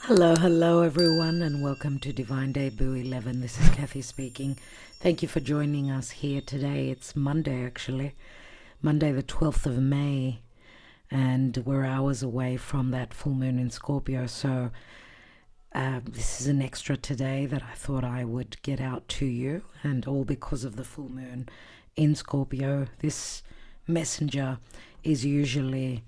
Hello everyone, and welcome to Divine Debut 11. This is Kathy speaking. Thank you for joining us here today. It's Monday, actually, Monday the 12th of May, and we're hours away from that full moon in Scorpio. So this is an extra today that I thought I would get out to you, and all because of the full moon in Scorpio. This messenger is usually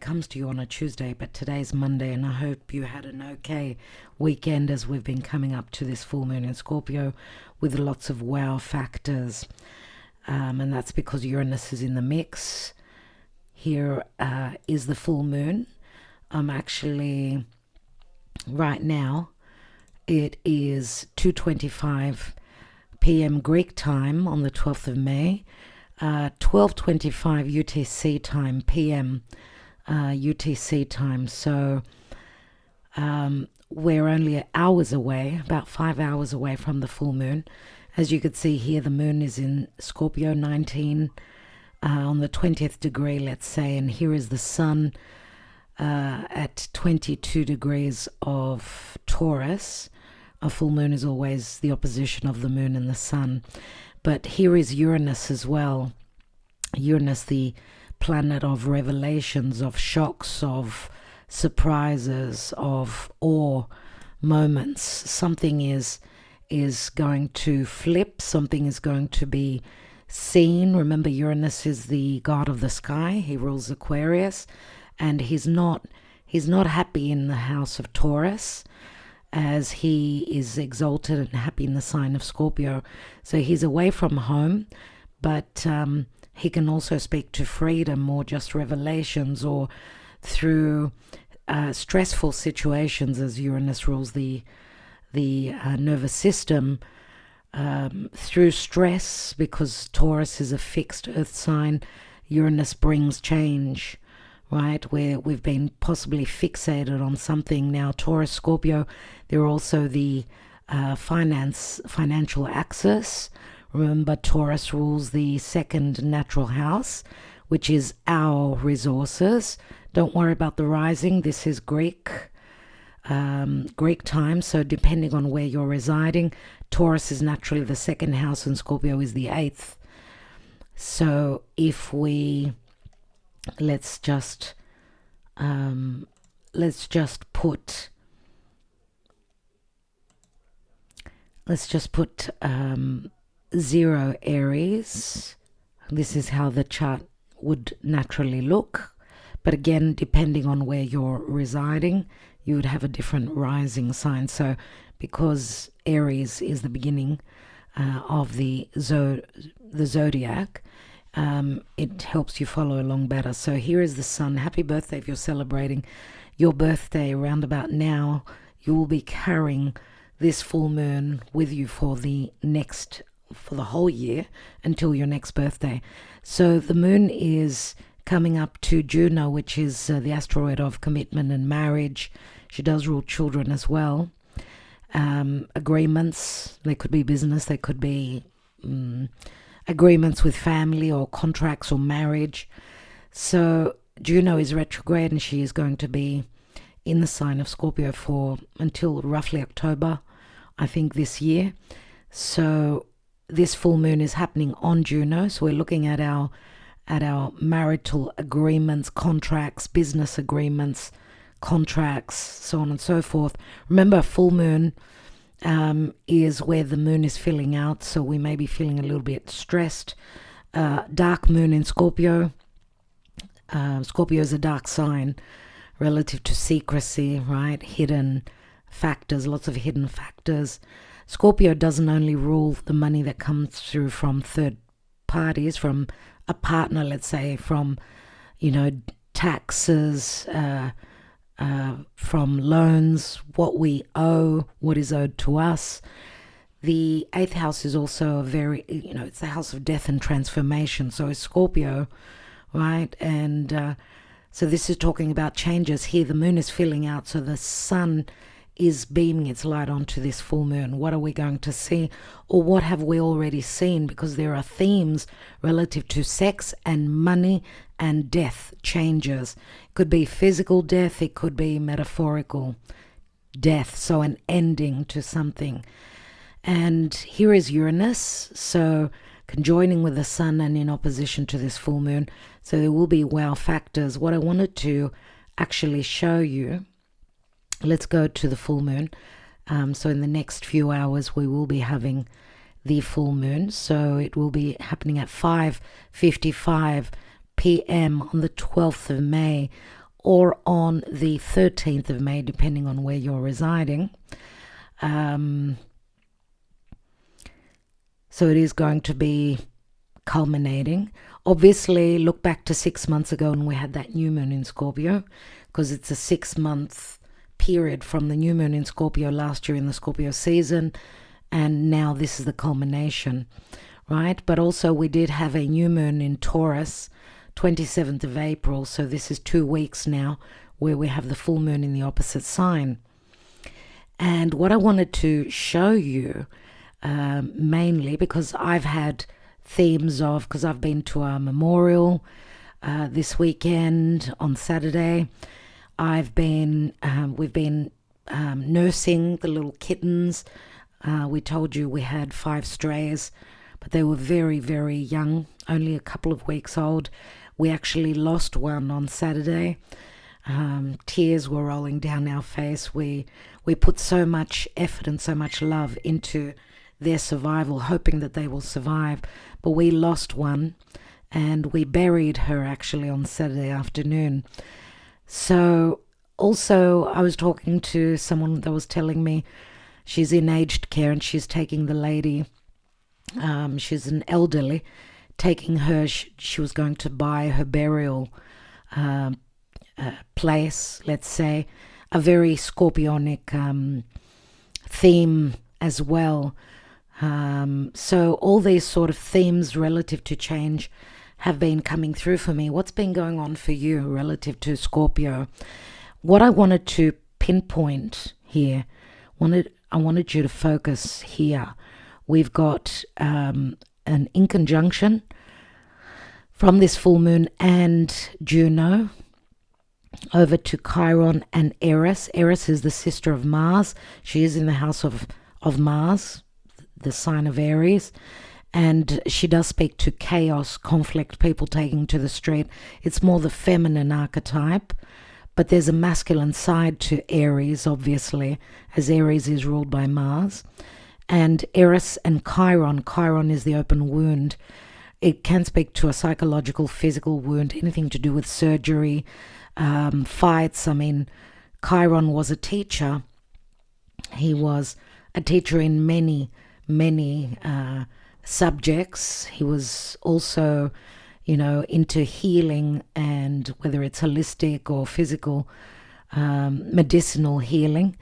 comes to you on a Tuesday, but today's Monday, and I hope you had an okay weekend as we've been coming up to this full moon in Scorpio with lots of wow factors. And that's because Uranus is in the mix. Here is the full moon. I'm actually, right now, it is 2:25 p.m. Greek time on the 12th of May. 12:25 UTC time, PM UTC time. So we're only hours away, about 5 hours away from the full moon. As you could see here, the moon is in Scorpio 19 on the 20th degree, let's say, and here is the sun at 22 degrees of Taurus. A full moon is always the opposition of the moon and the sun. But here is Uranus as well. Uranus, the planet of revelations, of shocks, of surprises, of awe moments. Something is going to flip. Something is going to be seen. Remember, Uranus is the god of the sky. He rules Aquarius, and he's not happy in the house of Taurus, as he is exalted and happy in the sign of Scorpio. So he's away from home, but he can also speak to freedom or just revelations, or through stressful situations, as Uranus rules the nervous system. Through stress, because Taurus is a fixed earth sign, Uranus brings change, right? Where we've been possibly fixated on something. Now, Taurus, Scorpio, they're also the financial axis. Remember, Taurus rules the second natural house, which is our resources. Don't worry about the rising. This is Greek time. So depending on where you're residing, Taurus is naturally the second house and Scorpio is the eighth. So if we let's just put zero Aries. This is how the chart would naturally look, but again, depending on where you're residing, you would have a different rising sign. So because Aries is the beginning of the zodiac, it helps you follow along better. So here is the sun. Happy birthday if you're celebrating your birthday around about now. You will be carrying this full moon with you for the whole year until your next birthday. So the moon is coming up to Juno, which is the asteroid of commitment and marriage. She does rule children as well. Agreements, they could be business, they could be agreements with family or contracts or marriage. So Juno is retrograde, and she is going to be in the sign of Scorpio for until roughly October, I think, this year. So this full moon is happening on Juno. So we're looking at our marital agreements, contracts, business agreements, contracts, so on and so forth. Remember, full moon is where the moon is filling out, so we may be feeling a little bit stressed. Dark moon in Scorpio. Scorpio is a dark sign relative to secrecy, right? Hidden factors, lots of hidden factors. Scorpio doesn't only rule the money that comes through from third parties, from a partner, let's say, from, taxes, from loans, what we owe, what is owed to us. The eighth house is also a very, it's the house of death and transformation. So is Scorpio, right? And so this is talking about changes. Here the moon is filling out, so the sun is beaming its light onto this full moon. What are we going to see, or what have we already seen? Because there are themes relative to sex and money and death changes. It could be physical death, it could be metaphorical death, so an ending to something. And here is Uranus, so conjoining with the sun and in opposition to this full moon. So there will be wow factors. What I wanted to actually show you, let's go to the full moon. So in the next few hours, we will be having the full moon. So it will be happening at 5:55 p.m. on the 12th of May or on the 13th of May, depending on where you're residing. So it is going to be culminating. Obviously, look back to 6 months ago when we had that new moon in Scorpio, because it's a 6-month period from the new moon in Scorpio last year in the Scorpio season, and now this is the culmination, right? But also we did have a new moon in Taurus, 27th of April, so this is 2 weeks now where we have the full moon in the opposite sign. And what I wanted to show you, mainly because I've had themes of, because I've been to a memorial this weekend on Saturday. We've been nursing the little kittens. We told you we had 5 strays, but they were very, very young, only a couple of weeks old. We actually lost one on Saturday. Tears were rolling down our face. We put so much effort and so much love into their survival, hoping that they will survive. But we lost one, and we buried her actually on Saturday afternoon. So also I was talking to someone that was telling me she's in aged care and she's taking the lady, she's an elderly, taking her, she was going to buy her burial place, let's say, a very scorpionic theme as well. So all these sort of themes relative to change have been coming through for me. What's been going on for you relative to Scorpio? What I wanted to pinpoint here, I wanted you to focus here. We've got an in conjunction from this full moon and Juno over to Chiron and Eris. Eris is the sister of Mars. She is in the house of Mars, the sign of Aries, and she does speak to chaos, conflict, people taking to the street. It's more the feminine archetype, but there's a masculine side to Aries, obviously, as Aries is ruled by Mars. And Eris and Chiron is the open wound. It can speak to a psychological, physical wound, anything to do with surgery, fights. I mean, Chiron was a teacher. He was a teacher in many subjects. He was also, into healing, and whether it's holistic or physical, medicinal healing.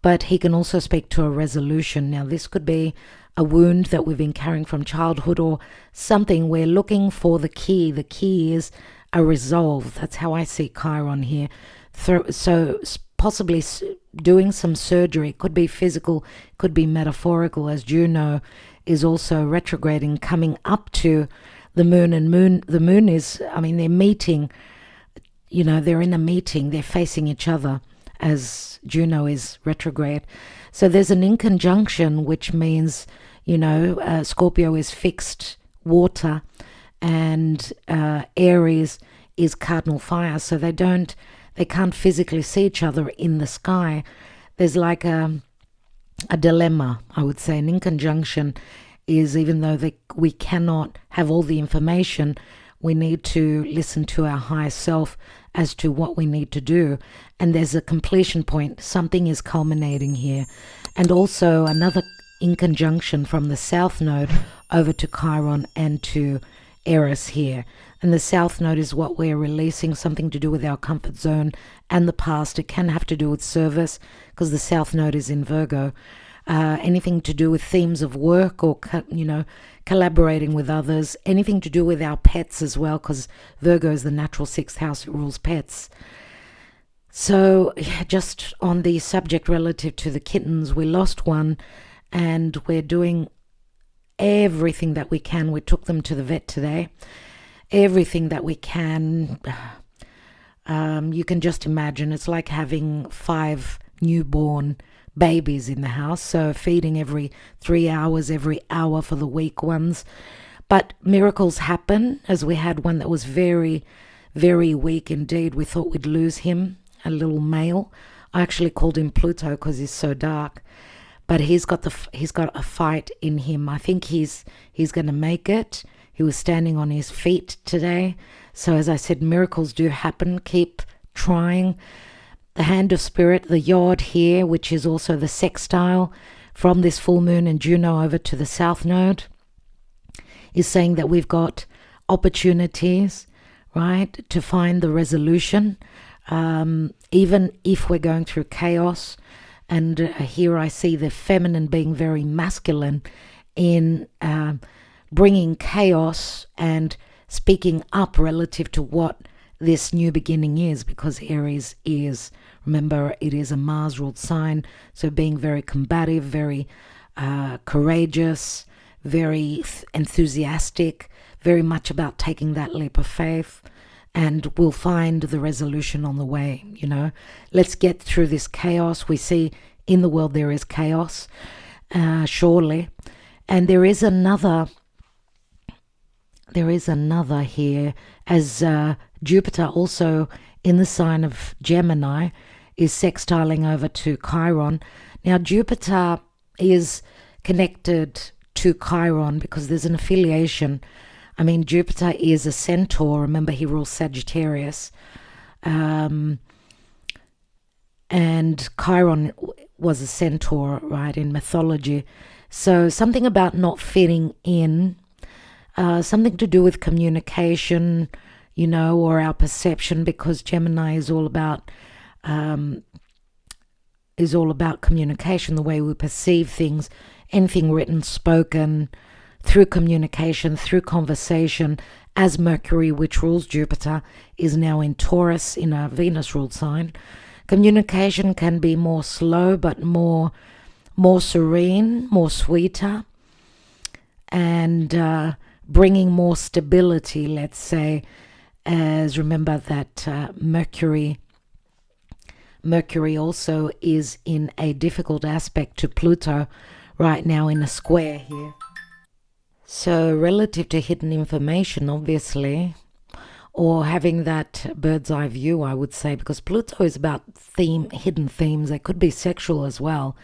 But he can also speak to a resolution. Now, this could be a wound that we've been carrying from childhood, or something we're looking for the key. The key is a resolve. That's how I see Chiron here. So possibly doing some surgery. It could be physical, could be metaphorical, as Juno is also retrograding, coming up to the moon. And the moon is, they're meeting, they're in a meeting, they're facing each other as Juno is retrograde. So there's an in conjunction, which means, Scorpio is fixed water, and Aries is cardinal fire. So they can't physically see each other in the sky. There's like a dilemma, I would say. An in conjunction is, even though we cannot have all the information, we need to listen to our higher self as to what we need to do. And there's a completion point. Something is culminating here. And also another in conjunction from the South Node over to Chiron and to Eris here. And the South Node is what we're releasing, something to do with our comfort zone and the past. It can have to do with service, because the South Node is in Virgo. Anything to do with themes of work, or collaborating with others. Anything to do with our pets as well, because Virgo is the natural 6th house. It rules pets. So just on the subject relative to the kittens, we lost one, and we're doing everything that we can. We took them to the vet today. Everything that we can. You can just imagine, it's like having 5 newborn babies in the house, so feeding every 3 hours, every hour for the weak ones. But miracles happen, as we had one that was very, very weak indeed. We thought we'd lose him, a little male. I actually called him Pluto because he's so dark. But he's got a fight in him. I think he's going to make it. He was standing on his feet today. So as I said, miracles do happen. Keep trying. The hand of spirit, the yod here, which is also the sextile from this full moon and Juno over to the south node, is saying that we've got opportunities, right, to find the resolution, even if we're going through chaos. And here I see the feminine being very masculine in bringing chaos and speaking up relative to what this new beginning is, because Aries is, remember, it is a Mars-ruled sign, so being very combative, very courageous, very enthusiastic, very much about taking that leap of faith, and we'll find the resolution on the way. Let's get through this chaos. We see in the world there is chaos, surely, and there is another here, as Jupiter also in the sign of Gemini is sextiling over to Chiron. Now Jupiter is connected to Chiron because there's an affiliation. I mean, Jupiter is a centaur. Remember, he rules Sagittarius. And Chiron was a centaur, right, in mythology. So something about not fitting in, something to do with communication, or our perception, because Gemini is all about communication, the way we perceive things, anything written, spoken, through communication, through conversation, as Mercury, which rules Jupiter, is now in Taurus, in a Venus-ruled sign. Communication can be more slow, but more serene, more sweeter, and bringing more stability, let's say, as remember that Mercury also is in a difficult aspect to Pluto right now, in a square here. So relative to hidden information, obviously, or having that bird's eye view, I would say, because Pluto is about hidden themes. They could be sexual as well.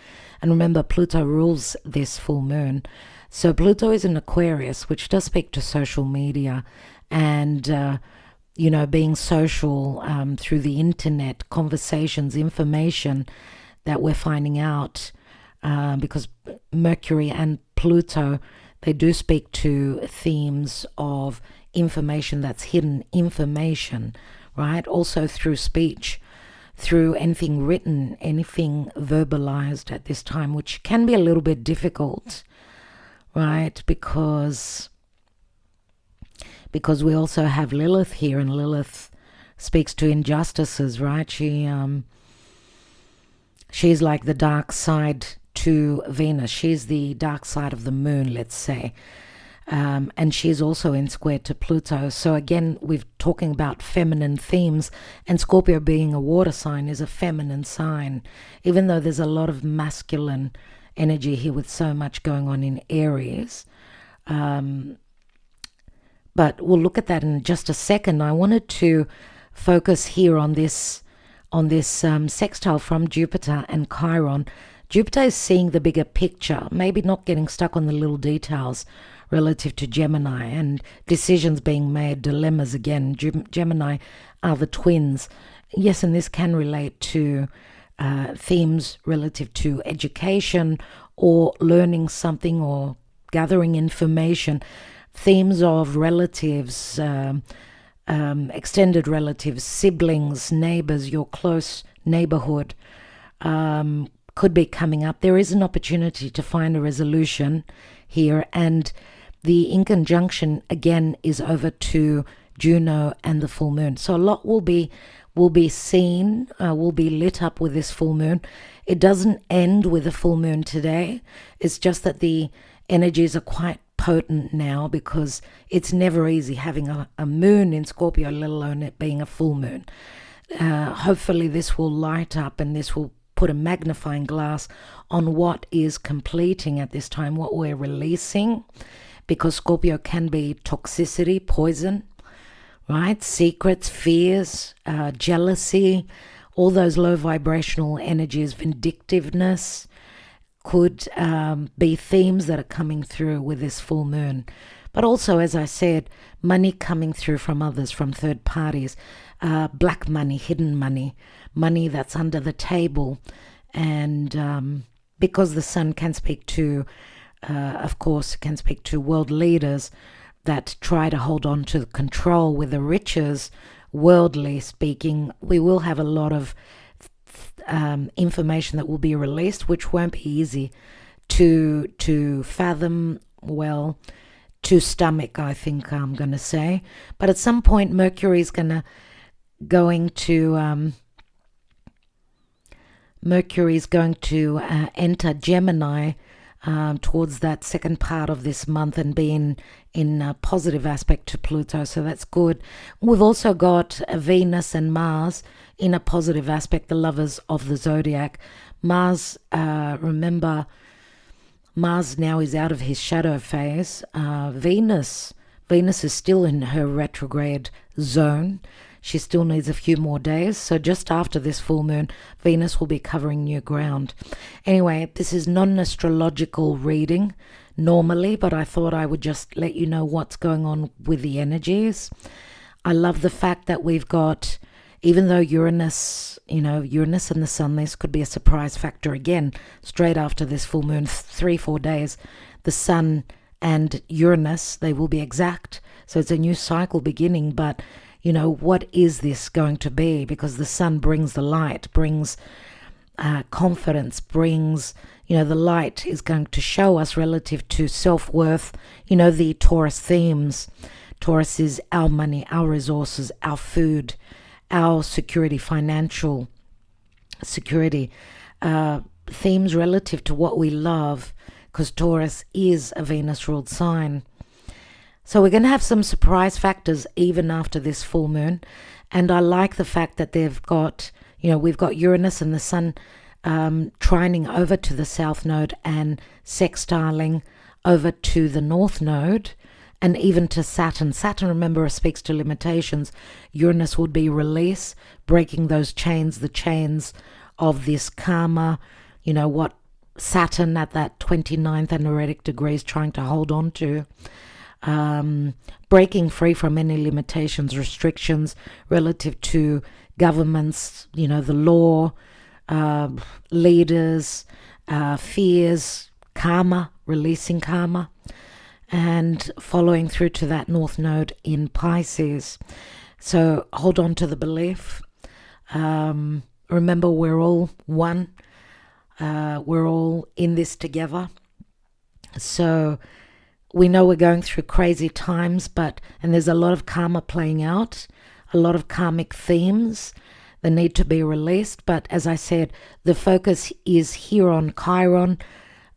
And remember, Pluto rules this full moon. So Pluto is in Aquarius, which does speak to social media and, being social through the internet, conversations, information that we're finding out, because Mercury and Pluto, they do speak to themes of information that's hidden information, right? Also through speech, through anything written, anything verbalized at this time, which can be a little bit difficult, right? Because we also have Lilith here, and Lilith speaks to injustices, right? She's like the dark side to Venus. She's the dark side of the moon, let's say. And she's also in square to Pluto. So again, we're talking about feminine themes, and Scorpio, being a water sign, is a feminine sign, even though there's a lot of masculine energy here with so much going on in Aries. But we'll look at that in just a second. I wanted to focus here on this sextile from Jupiter and Chiron. Jupiter is seeing the bigger picture, maybe not getting stuck on the little details relative to Gemini and decisions being made, dilemmas again. Gemini are the twins. Yes, and this can relate to themes relative to education or learning something or gathering information, themes of relatives, extended relatives, siblings, neighbors, your close neighborhood could be coming up. There is an opportunity to find a resolution here, and the inconjunction again is over to Juno and the full moon. So a lot will be seen, will be lit up with this full moon. It doesn't end with a full moon today. It's just that the energies are quite potent now, because it's never easy having a moon in Scorpio, let alone it being a full moon. Hopefully this will light up, and this will put a magnifying glass on what is completing at this time, what we're releasing, because Scorpio can be toxicity, poison, right? Secrets, fears, jealousy, all those low vibrational energies, vindictiveness, could be themes that are coming through with this full moon. But also, as I said, money coming through from others, from third parties, black money, hidden money, money that's under the table. And because the sun can speak to, of course, can speak to world leaders that try to hold on to control with the riches, worldly speaking, we will have a lot of information that will be released, which won't be easy to fathom, well, to stomach, I think I'm going to say. But at some point, Mercury is going to enter Gemini towards that second part of this month and be in a positive aspect to Pluto, so that's good. We've also got Venus and Mars in a positive aspect, the lovers of the zodiac. Mars, remember, Mars now is out of his shadow phase. Venus is still in her retrograde zone. She still needs a few more days. So just after this full moon, Venus will be covering new ground. Anyway, this is not an astrological reading normally, but I thought I would just let you know what's going on with the energies. I love the fact that we've got, even though Uranus and the sun, this could be a surprise factor again, straight after this full moon, 3-4 days, the sun and Uranus, they will be exact. So it's a new cycle beginning, but what is this going to be? Because the sun brings the light, brings confidence, brings, the light is going to show us relative to self-worth, the Taurus themes. Taurus is our money, our resources, our food, our security, financial security, themes relative to what we love, because Taurus is a Venus-ruled sign. So we're going to have some surprise factors even after this full moon. And I like the fact that we've got Uranus and the sun trining over to the south node and sextiling over to the north node and even to Saturn. Saturn, remember, speaks to limitations. Uranus would be release, breaking those chains, the chains of this karma, what Saturn at that 29th anaretic degree is trying to hold on to. Breaking free from any limitations, restrictions relative to governments, the law, leaders, fears, karma, releasing karma, and following through to that north node in Pisces. So hold on to the belief. Remember, we're all one. We're all in this together. So we know we're going through crazy times, and there's a lot of karma playing out, a lot of karmic themes that need to be released. But as I said, the focus is here on Chiron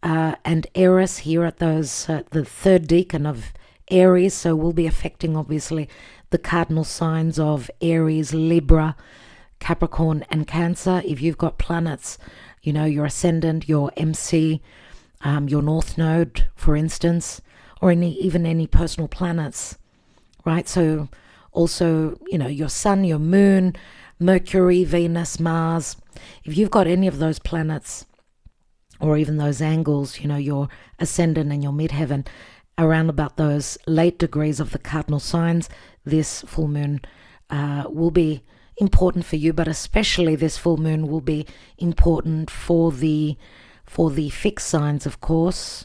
and Eris, here at those the third decan of Aries. So we'll be affecting, obviously, the cardinal signs of Aries, Libra, Capricorn, and Cancer. If you've got planets, your ascendant, your MC, your north node, for instance, or even any personal planets, right? So also, your sun, your moon, Mercury, Venus, Mars. If you've got any of those planets or even those angles, your ascendant and your midheaven around about those late degrees of the cardinal signs, this full moon will be important for you, but especially this full moon will be important for the fixed signs, of course,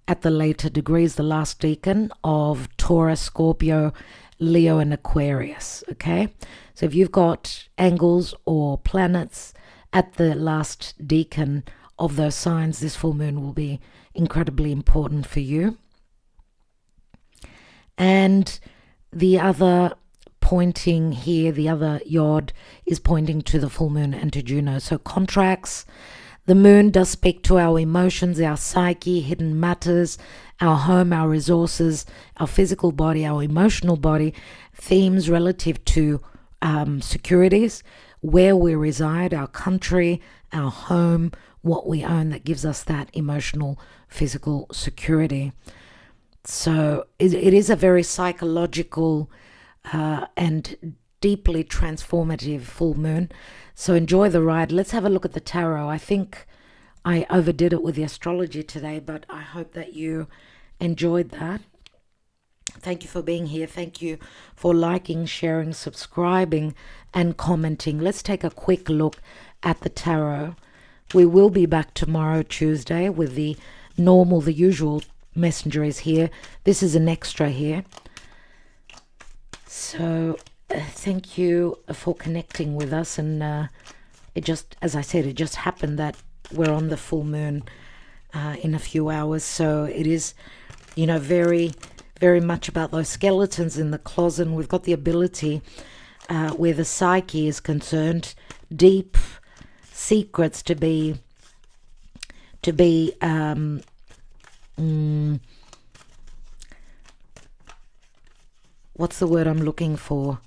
at the later degrees, the last decan of Taurus, Scorpio, Leo, and Aquarius. Okay, so if you've got angles or planets at the last decan of those signs, this full moon will be incredibly important for you. And the other pointing here, the other yod is pointing to the full moon and to Juno. So contracts. The moon does speak to our emotions, our psyche, hidden matters, our home, our resources, our physical body, our emotional body, themes relative to securities, where we reside, our country, our home, what we own, that gives us that emotional, physical security. So it is a very psychological and deeply transformative full moon. So enjoy the ride. Let's have a look at the tarot. I think I overdid it with the astrology today, but I hope that you enjoyed that. Thank you for being here. Thank you for liking, sharing, subscribing, and commenting. Let's take a quick look at the tarot. We will be back tomorrow, Tuesday, with the usual messenger is here. This is an extra here. So thank you for connecting with us. And it just, as I said, it just happened that we're on the full moon in a few hours. So it is, very, very much about those skeletons in the closet. And we've got the ability, where the psyche is concerned, deep secrets to be what's the word I'm looking for?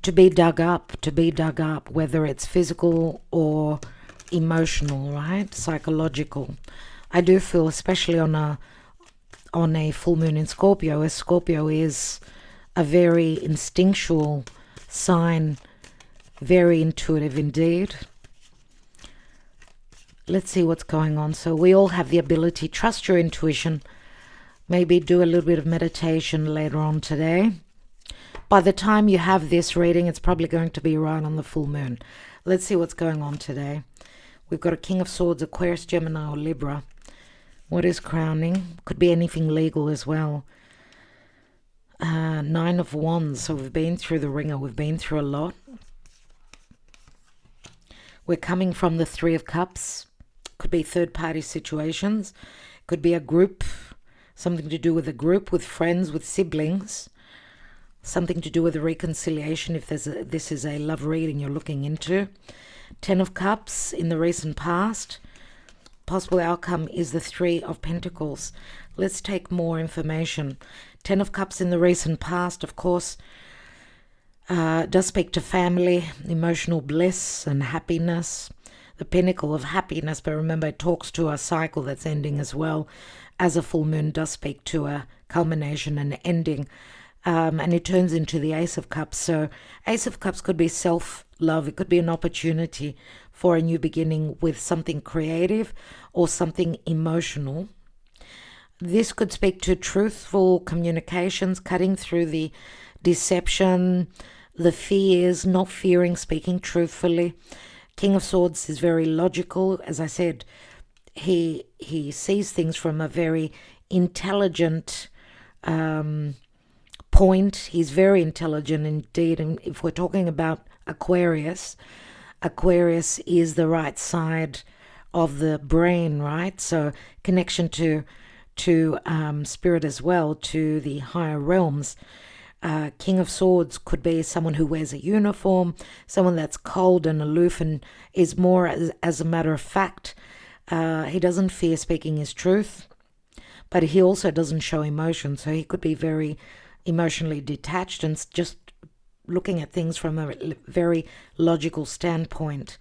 To be dug up, whether it's physical or emotional, right? Psychological. I do feel, especially on a full moon in Scorpio, as Scorpio is a very instinctual sign, very intuitive indeed. Let's see what's going on. So we all have the ability. Trust your intuition. Maybe do a little bit of meditation later on today. By the time you have this reading, it's probably going to be right on the full moon. Let's see what's going on today. We've got a King of Swords, Aquarius, Gemini, or Libra. What is crowning? Could be anything legal as well. Nine of Wands. So we've been through the ringer. We've been through a lot. We're coming from the Three of Cups. Could be third-party situations. Could be a group. Something to do with a group, with friends, with siblings. Something to do with a reconciliation if this is a love reading you're looking into. Ten of Cups in the recent past. Possible outcome is the Three of Pentacles. Let's take more information. Ten of Cups in the recent past, of course, does speak to family, emotional bliss and happiness. The pinnacle of happiness, but remember it talks to a cycle that's ending as well, as a full moon does speak to a culmination and ending. And it turns into the Ace of Cups. So Ace of Cups could be self-love. It could be an opportunity for a new beginning with something creative or something emotional. This could speak to truthful communications, cutting through the deception, the fears, not fearing, speaking truthfully. King of Swords is very logical. As I said, he sees things from a very intelligent point. He's very intelligent indeed. And if we're talking about Aquarius is the right side of the brain, right? So connection to spirit as well, to the higher realms. King of Swords could be someone who wears a uniform, someone that's cold and aloof and is more as a matter of fact. He doesn't fear speaking his truth, but he also doesn't show emotion. So he could be very emotionally detached and just looking at things from a very logical standpoint.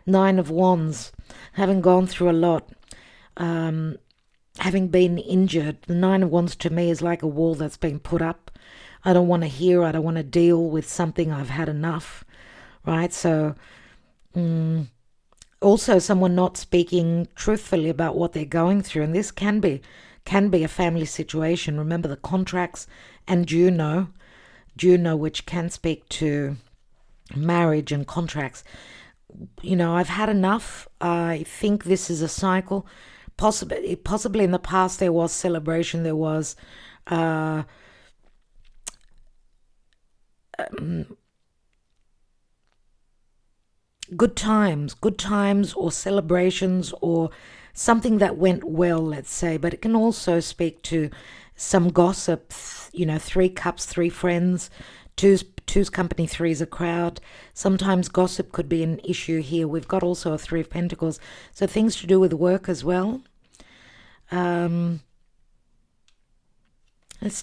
Nine of Wands, having gone through a lot, having been injured, the Nine of Wands to me is like a wall that's been put up. I don't want to hear, I don't want to deal with something, I've had enough, right? So also someone not speaking truthfully about what they're going through, and this can be a family situation. Remember the contracts and Juno, which can speak to marriage and contracts. I've had enough. I think this is a cycle. Possibly in the past there was celebration, there was good times or celebrations or something that went well, let's say. But it can also speak to some gossip, Three Cups, three friends, two's company, three's a crowd. Sometimes gossip could be an issue here. We've got also a Three of Pentacles, so things to do with work as well. Let's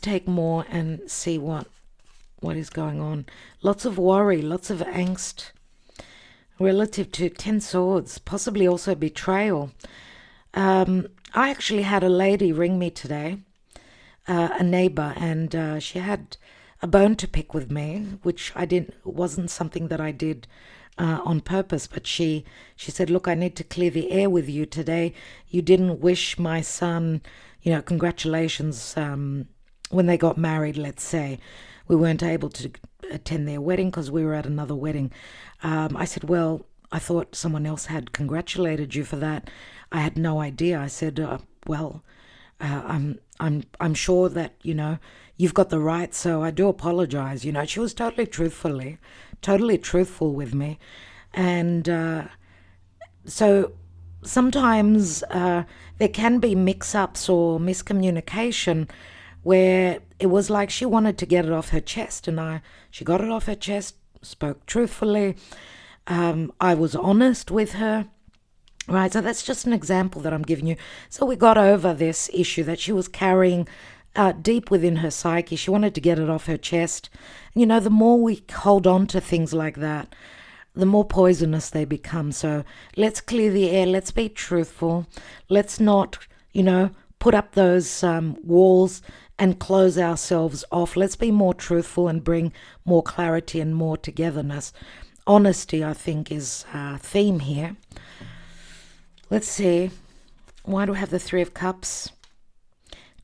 take more and see what is going on. Lots of worry, lots of angst. Relative to 10 swords, possibly also betrayal. I actually had a lady ring me today, a neighbor, and she had a bone to pick with me, which I didn't, wasn't something that I did on purpose. But she said, "Look, I need to clear the air with you today. You didn't wish my son, congratulations when they got married. Let's say we weren't able to attend their wedding because we were at another wedding." I said, "Well, I thought someone else had congratulated you for that. I had no idea." I said, "Well, I'm sure that you've got the right, so I do apologize." She was totally truthful with me, and so sometimes there can be mix-ups or miscommunication where it was like she wanted to get it off her chest, and she got it off her chest, spoke truthfully. I was honest with her. Right, so that's just an example that I'm giving you. So we got over this issue that she was carrying deep within her psyche. She wanted to get it off her chest. The more we hold on to things like that, the more poisonous they become. So let's clear the air. Let's be truthful. Let's not, put up those walls and close ourselves off. Let's be more truthful and bring more clarity and more togetherness. Honesty, I think, is a theme here. Let's see. Why do I have the Three of Cups?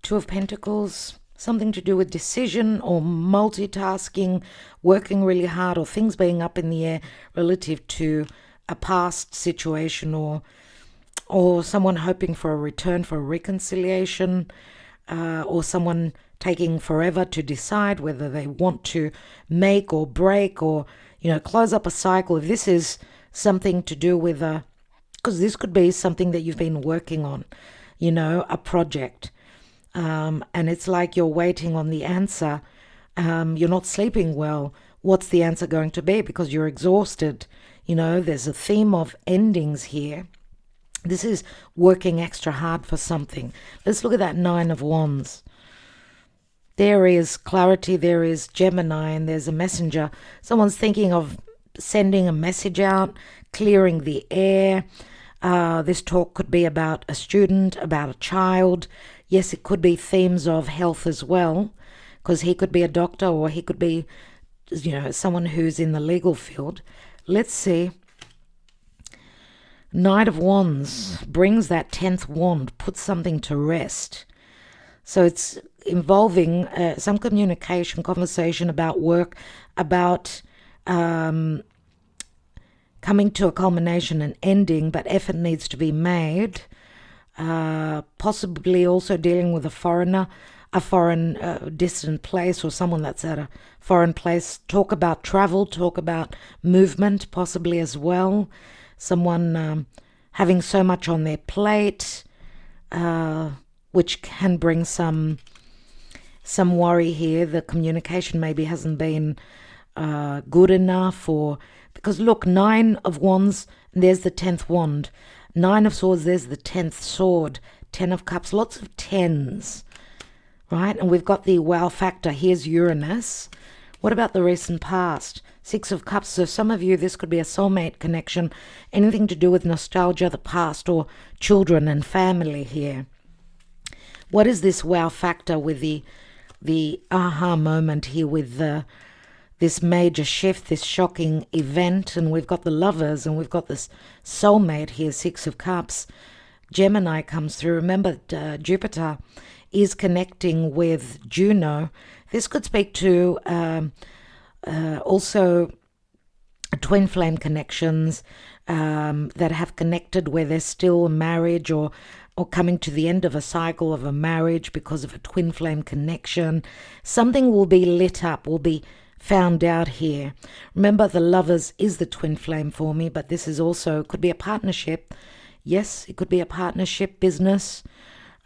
Two of Pentacles. Something to do with decision or multitasking, working really hard, or things being up in the air relative to a past situation, or someone hoping for a return, for a reconciliation, or someone taking forever to decide whether they want to make or break or, close up a cycle. If this is something to do with because this could be something that you've been working on, a project. And it's like you're waiting on the answer. You're not sleeping well. What's the answer going to be? Because you're exhausted. There's a theme of endings here. This is working extra hard for something. Let's look at that Nine of Wands. There is clarity, there is Gemini, and there's a messenger. Someone's thinking of sending a message out, clearing the air. This talk could be about a student, about a child. Yes, it could be themes of health as well, because he could be a doctor or he could be, someone who's in the legal field. Let's see. Knight of Wands brings that 10th wand, puts something to rest. So it's involving some communication, conversation about work, about coming to a culmination and ending, but effort needs to be made. Possibly also dealing with a foreigner, a foreign distant place, or someone that's at a foreign place. Talk about travel, talk about movement possibly as well. Someone having so much on their plate, which can bring some worry here. The communication maybe hasn't been good enough, or because look, Nine of Wands, and there's the 10th wand. Nine of Swords, there's the 10th sword. 10 of Cups, lots of tens, right? And we've got the wow factor. Here's Uranus. What about the recent past? 6 of Cups. So some of you, this could be a soulmate connection, anything to do with nostalgia, the past, or children and family here. What is this wow factor with the aha moment here with this major shift, this shocking event? And we've got the Lovers, and we've got this soulmate here, 6 of Cups. Gemini comes through. Remember, Jupiter is connecting with Juno. This could speak to also twin flame connections that have connected where there's still a marriage, or coming to the end of a cycle of a marriage because of a twin flame connection. Something will be lit up, will be found out here. Remember, the Lovers is the twin flame for me, but this is also, could be a partnership. Yes, it could be a partnership, business,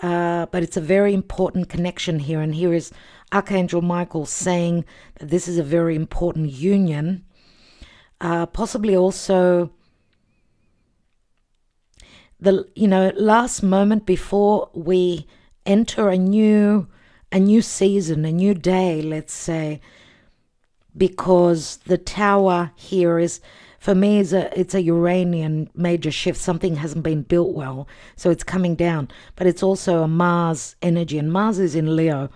but it's a very important connection here. And here is Archangel Michael saying that this is a very important union. Possibly also the last moment before we enter a new season, a new day, let's say, because the Tower here is for me, it's a Uranian major shift. Something hasn't been built well, so it's coming down. But it's also a Mars energy, and Mars is in Leo.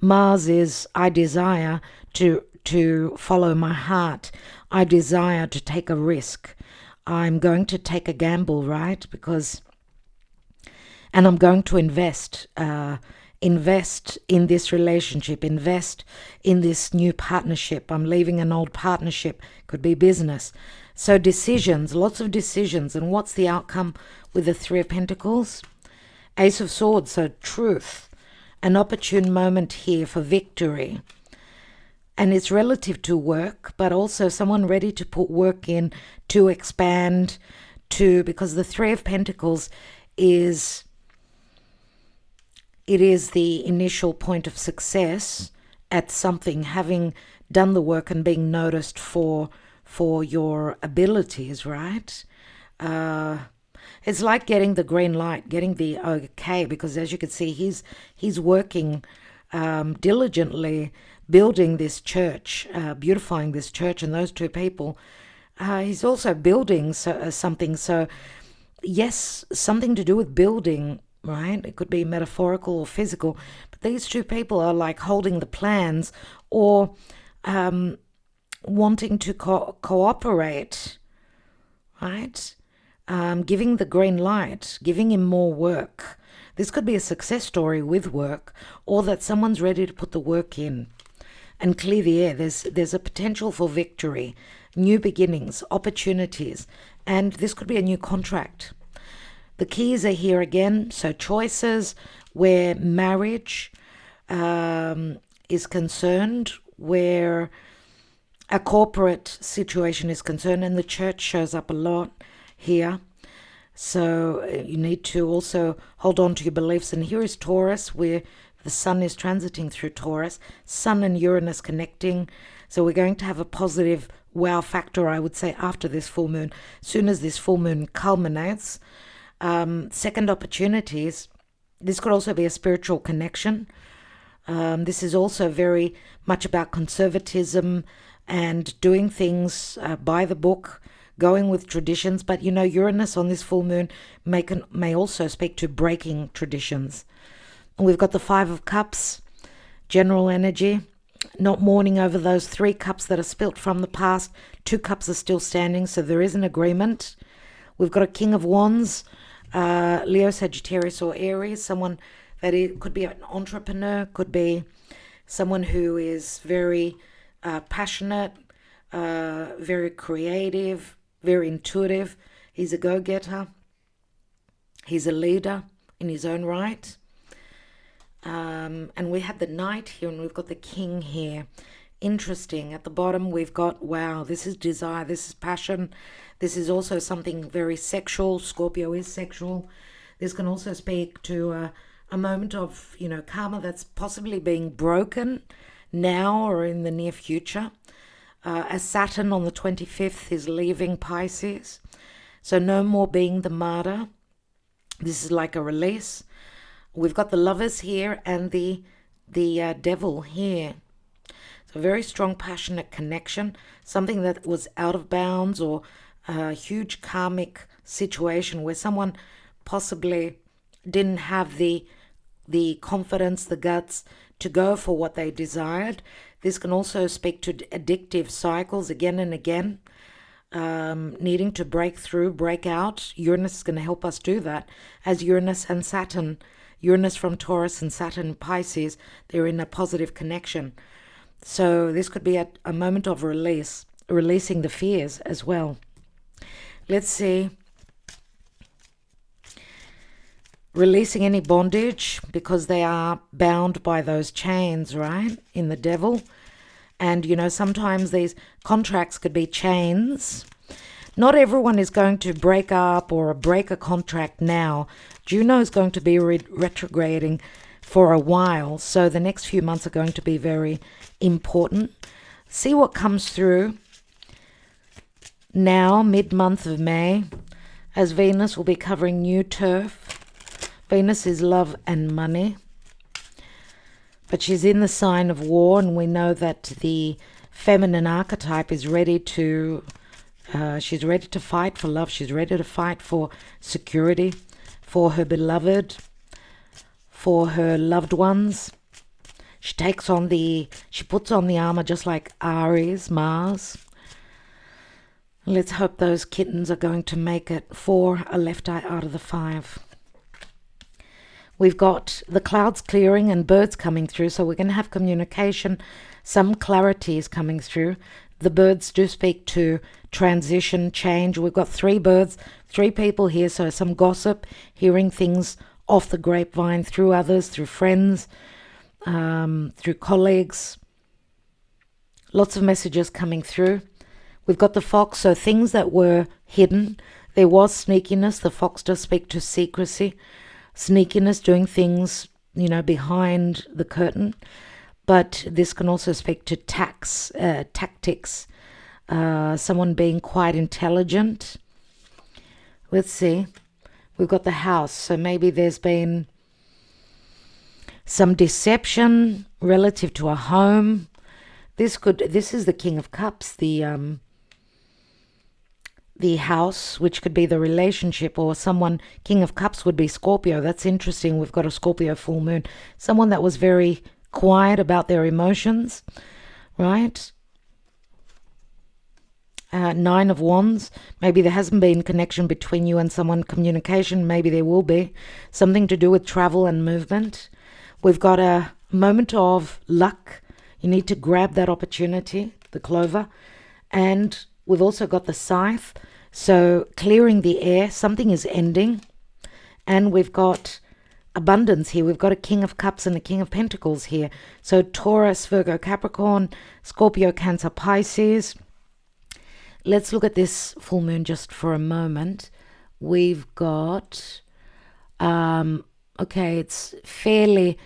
Mars is, I desire to follow my heart. I desire to take a risk. I'm going to take a gamble, right? And I'm going to invest in this relationship, invest in this new partnership. I'm leaving an old partnership, could be business. So decisions, lots of decisions. And what's the outcome with the Three of Pentacles? Ace of Swords, so truth, an opportune moment here for victory. And it's relative to work, but also someone ready to put work in, to expand, because the Three of Pentacles is the initial point of success at something, having done the work and being noticed for your abilities, right? It's like getting the green light, getting the okay, because as you can see, he's working diligently, building this church, beautifying this church, and those two people. He's also building something. So yes, something to do with building, right? It could be metaphorical or physical, but these two people are like holding the plans or wanting to cooperate, right? Giving the green light, giving him more work. This could be a success story with work, or that someone's ready to put the work in and clear the air. There's a potential for victory, new beginnings, opportunities, and this could be a new contract. The keys are here again, so choices where marriage is concerned, where a corporate situation is concerned, and the church shows up a lot here. So you need to also hold on to your beliefs. And here is Taurus, where the sun is transiting through Taurus, sun and Uranus connecting. So we're going to have a positive wow factor, I would say, after this full moon. As soon as this full moon culminates, second opportunities. This could also be a spiritual connection. This is also very much about conservatism and doing things by the book, going with traditions. But you know, Uranus on this full moon may also speak to breaking traditions. And we've got the Five of Cups, general energy, not mourning over those 3 cups that are spilt from the past. 2 cups are still standing, so there is an agreement. We've got a King of Wands, Leo, Sagittarius, or Aries, someone that could be an entrepreneur, could be someone who is very passionate, very creative, very intuitive. He's a go-getter. He's a leader in his own right. And we had the Knight here, and we've got the King here. Interesting. At the bottom, we've got, wow, this is desire, this is passion. This is also something very sexual. Scorpio is sexual. This can also speak to a moment of, you know, karma that's possibly being broken now or in the near future. As Saturn on the 25th is leaving Pisces. So no more being the martyr. This is like a release. We've got the Lovers here and the Devil here. So very strong, passionate connection. Something that was out of bounds, or a huge karmic situation where someone possibly didn't have the confidence, the guts to go for what they desired. This can also speak to addictive cycles again and again, needing to break through, break out. Uranus is going to help us do that, as Uranus and Saturn, Uranus from Taurus and Saturn in Pisces, they're in a positive connection. So this could be a moment of release, releasing the fears as well. Let's see. Releasing any bondage, because they are bound by those chains, right, in the Devil. And, you know, sometimes these contracts could be chains. Not everyone is going to break up or break a contract now. Juno is going to be retrograding for a while, so the next few months are going to be very important. See what comes through now, mid-month of May, as Venus will be covering new turf. Venus is love and money, but she's in the sign of war, and we know that the feminine archetype is ready to She's ready to fight for love. She's ready to fight for security, for her beloved, for her loved ones. She puts on the armor just like Aries, Mars. Let's hope those kittens are going to make it. 4, a left eye out of the 5. We've got the clouds clearing and birds coming through, so we're going to have communication. Some clarity is coming through. The birds do speak to transition, change. We've got 3 birds, 3 people here, so some gossip, hearing things off the grapevine through others, through friends, through colleagues. Lots of messages coming through. We've got the fox, so things that were hidden. There was sneakiness. The fox does speak to secrecy, sneakiness, doing things, behind the curtain. But this can also speak to tactics, someone being quite intelligent. Let's see. We've got the house, so maybe there's been some deception relative to a home. This is the King of Cups, the house, which could be the relationship, or someone. King of Cups would be Scorpio. That's interesting. We've got a Scorpio full moon. Someone that was very quiet about their emotions, right? 9 of Wands. Maybe there hasn't been connection between you and someone, communication. Maybe there will be something to do with travel and movement. We've got a moment of luck. You need to grab that opportunity, the clover. And we've also got the scythe. So clearing the air, something is ending. And we've got abundance here. We've got a King of Cups and a King of Pentacles here. So Taurus, Virgo, Capricorn, Scorpio, Cancer, Pisces. Let's look at this full moon just for a moment. We've got, it's fairly,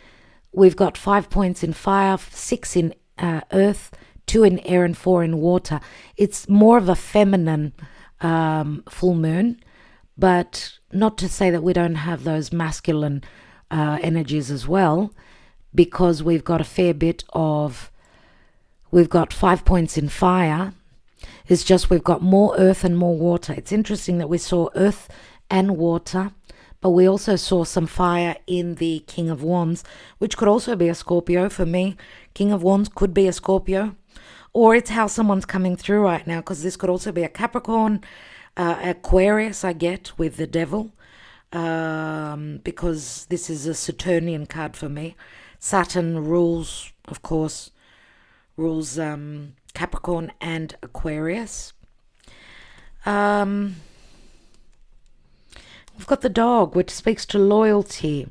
we've got 5 points in fire, 6 in earth, 2 in air and 4 in water. It's more of a feminine full moon, but not to say that we don't have those masculine energies as well, because we've got a fair bit of, we've got 5 points in fire. It's just we've got more earth and more water. It's interesting that we saw earth and water, but we also saw some fire in the King of Wands, which could also be a Scorpio for me. King of Wands could be a Scorpio, or it's how someone's coming through right now, because this could also be a Capricorn, Aquarius, I get, with the devil, because this is a Saturnian card for me. Saturn rules, of course, Capricorn and Aquarius. We've got the dog, which speaks to loyalty.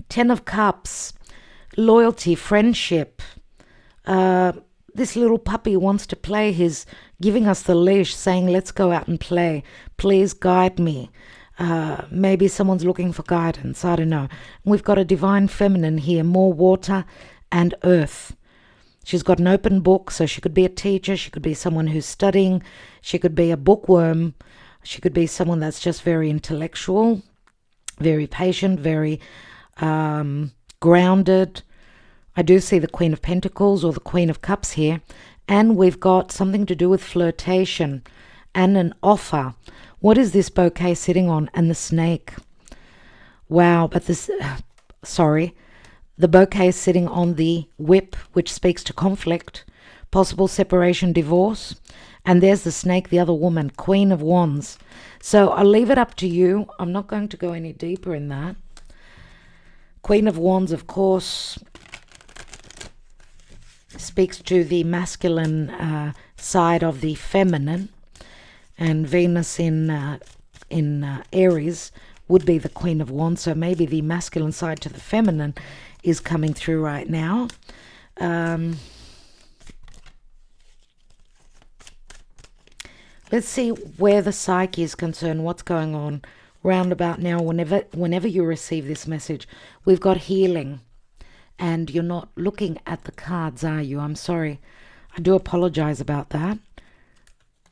10 of Cups, loyalty, friendship. This little puppy wants to play. He's giving us the leash, saying, let's go out and play. Please guide me. Maybe someone's looking for guidance. I don't know. We've got a divine feminine here, more water and earth. She's got an open book, so she could be a teacher. She could be someone who's studying. She could be a bookworm. She could be someone that's just very intellectual, very patient, very grounded. I do see the Queen of Pentacles or the Queen of Cups here. And we've got something to do with flirtation and an offer. What is this bouquet sitting on? And the snake. Wow, but this, the bouquet is sitting on the whip, which speaks to conflict, possible separation, divorce. And there's the snake, the other woman, Queen of Wands. So I'll leave it up to you. I'm not going to go any deeper in that. Queen of Wands, of course, speaks to the masculine side of the feminine. And Venus in Aries would be the Queen of Wands. So maybe the masculine side to the feminine is coming through right now. Let's see where the psyche is concerned, what's going on round about now. Whenever you receive this message, we've got healing. And you're not looking at the cards, are you? I'm sorry. I do apologize about that.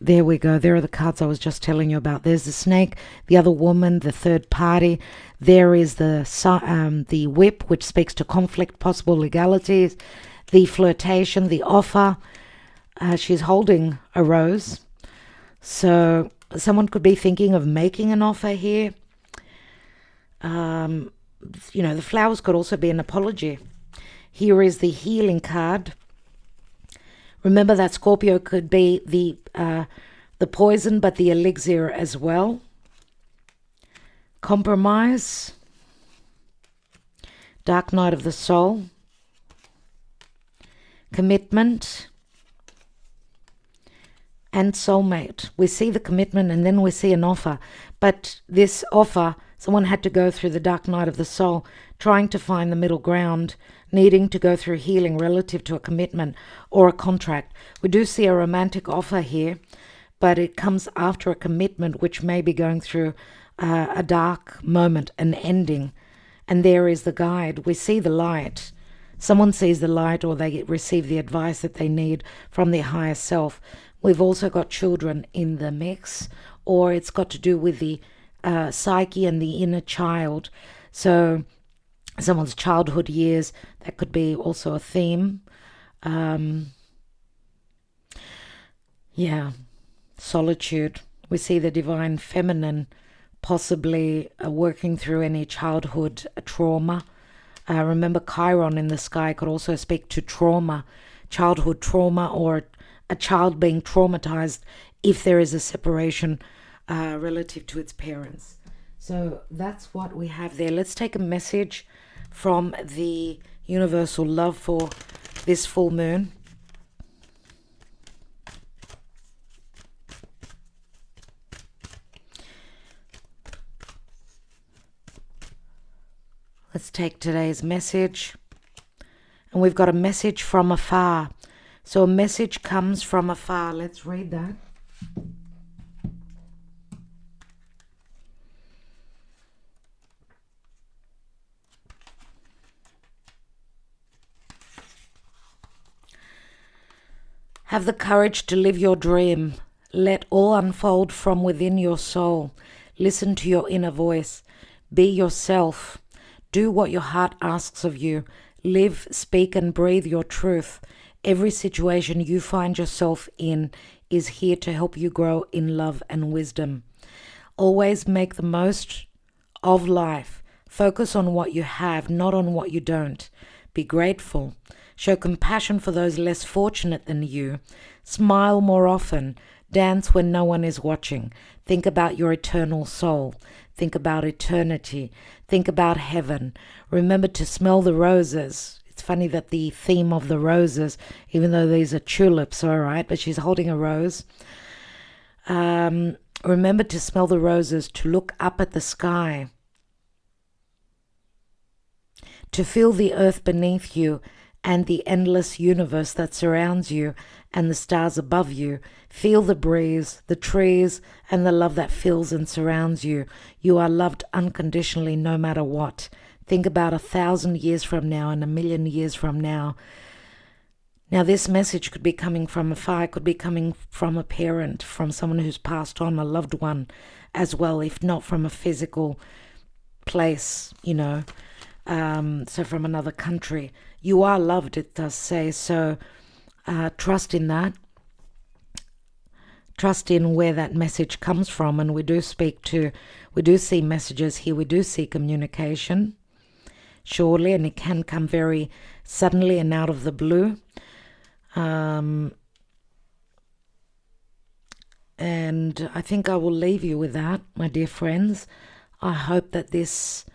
There we go. There are the cards I was just telling you about. There's the snake, the other woman, the third party. There is the whip, which speaks to conflict, possible legalities, the flirtation, the offer. She's holding a rose. So someone could be thinking of making an offer here. The flowers could also be an apology. Here is the healing card. Remember that Scorpio could be the poison, but the elixir as well. Compromise. Dark night of the soul. Commitment. And soulmate. We see the commitment and then we see an offer. But this offer, someone had to go through the dark night of the soul, trying to find the middle ground, needing to go through healing relative to a commitment or a contract. We do see a romantic offer here, but it comes after a commitment which may be going through a dark moment, an ending. And there is the guide. We see the light. Someone sees the light, or they receive the advice that they need from their higher self. We've also got children in the mix, or it's got to do with the psyche and the inner child. So someone's childhood years, that could be also a theme. Solitude. We see the divine feminine possibly working through any childhood trauma. Remember, Chiron in the sky could also speak to trauma, childhood trauma, or a child being traumatized if there is a separation relative to its parents. So that's what we have there. Let's take a message from the universal love for this full moon. Let's take today's message. And we've got a message from afar. So a message comes from afar. Let's read that. Have the courage to live your dream. Let all unfold from within your soul. Listen to your inner voice. Be yourself. Do what your heart asks of you. Live, speak, and breathe your truth. Every situation you find yourself in is here to help you grow in love and wisdom. Always make the most of life. Focus on what you have, not on what you don't. Be grateful. Show compassion for those less fortunate than you. Smile more often. Dance when no one is watching. Think about your eternal soul. Think about eternity. Think about heaven. Remember to smell the roses. It's funny that the theme of the roses, even though these are tulips, all right, but she's holding a rose. Remember to smell the roses, to look up at the sky, to feel the earth beneath you and the endless universe that surrounds you and the stars above you. Feel the breeze, the trees, and the love that fills and surrounds you. You are loved unconditionally no matter what. Think about 1,000 years from now and 1,000,000 years from now. Now this message could be coming from afar, it could be coming from a parent, from someone who's passed on, a loved one as well, if not from a physical place, so from another country. You are loved, it does say, so trust in that. Trust in where that message comes from, and we do see messages here, we do see communication, surely, and it can come very suddenly and out of the blue. And I think I will leave you with that, my dear friends. I hope that this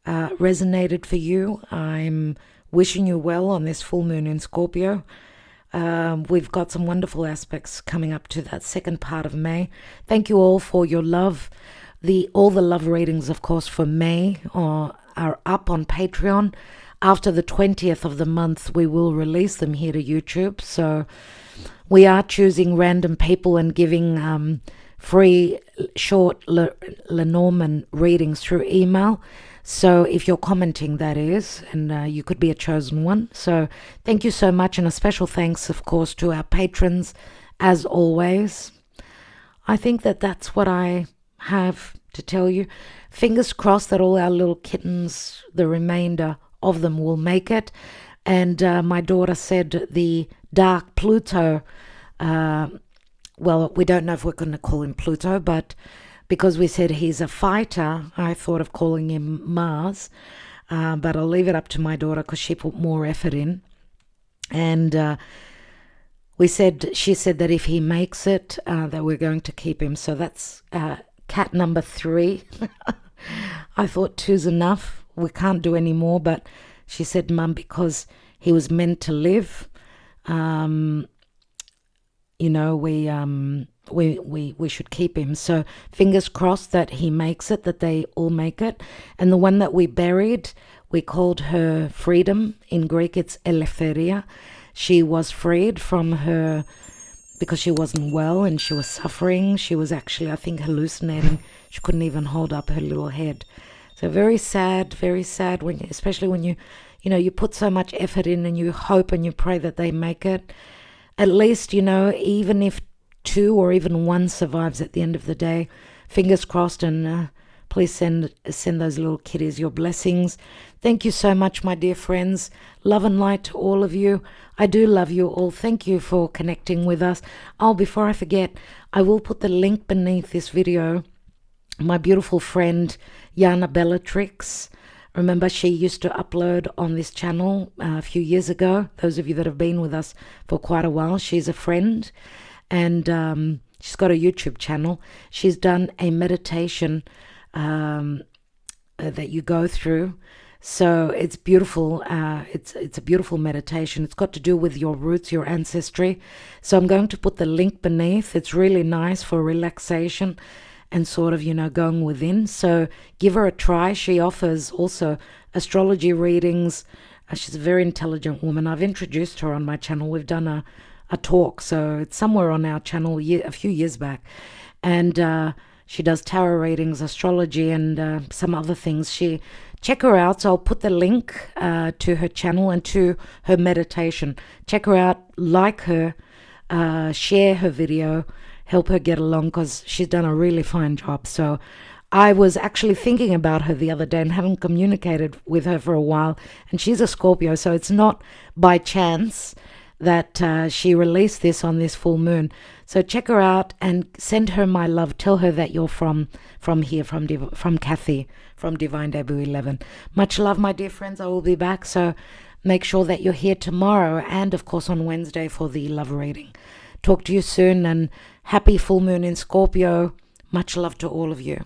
resonated for you. I'm wishing you well on this full moon in Scorpio. We've got some wonderful aspects coming up to that second part of May. Thank you all for your love. All the love readings, of course, for May are up on Patreon. After the 20th of the month, we will release them here to YouTube. So we are choosing random people and giving free short Lenormand readings through email. So if you're commenting, that is, and you could be a chosen one. So thank you so much, and a special thanks, of course, to our patrons, as always. I think that that's what I have to tell you. Fingers crossed that all our little kittens, the remainder of them, will make it. And my daughter said the dark Pluto well, we don't know if we're going to call him Pluto, but because we said he's a fighter, I thought of calling him Mars. But I'll leave it up to my daughter because she put more effort in. And she said that if he makes it, that we're going to keep him. So that's cat number 3. I thought 2's enough. We can't do any more. But she said, Mum, because he was meant to live, we should keep him. So fingers crossed that he makes it, that they all make it. And the one that we buried, we called her Freedom. In Greek, it's Eleftheria. She was freed from her, because she wasn't well and she was suffering. She was actually, I think, hallucinating. She couldn't even hold up her little head. So very sad, especially when you put so much effort in and you hope and you pray that they make it. At least, even if 2 or even 1 survives at the end of the day, fingers crossed, and please send those little kitties your blessings. Thank you so much, my dear friends. Love and light to all of you. I do love you all. Thank you for connecting with us. Oh, before I forget, I will put the link beneath this video. My beautiful friend, Yana Bellatrix. Remember, she used to upload on this channel a few years ago. Those of you that have been with us for quite a while, she's a friend. And she's got a YouTube channel. She's done a meditation that you go through. So it's beautiful. It's a beautiful meditation. It's got to do with your roots, your ancestry. So I'm going to put the link beneath. It's really nice for relaxation and sort of, going within. So give her a try. She offers also astrology readings. She's a very intelligent woman. I've introduced her on my channel. We've done a talk. So it's somewhere on our channel a few years back. And she does tarot readings, astrology, and some other things. Check her out. So I'll put the link to her channel and to her meditation. Check her out, like her, share her video, help her get along, because she's done a really fine job. So I was actually thinking about her the other day and haven't communicated with her for a while. And she's a Scorpio, so it's not by chance that she released this on this full moon. So check her out and send her my love. Tell her that you're from here, from Kathy, from Divine Debut 11. Much love, my dear friends. I will be back. So make sure that you're here tomorrow and, of course, on Wednesday for the love reading. Talk to you soon, and happy full moon in Scorpio. Much love to all of you.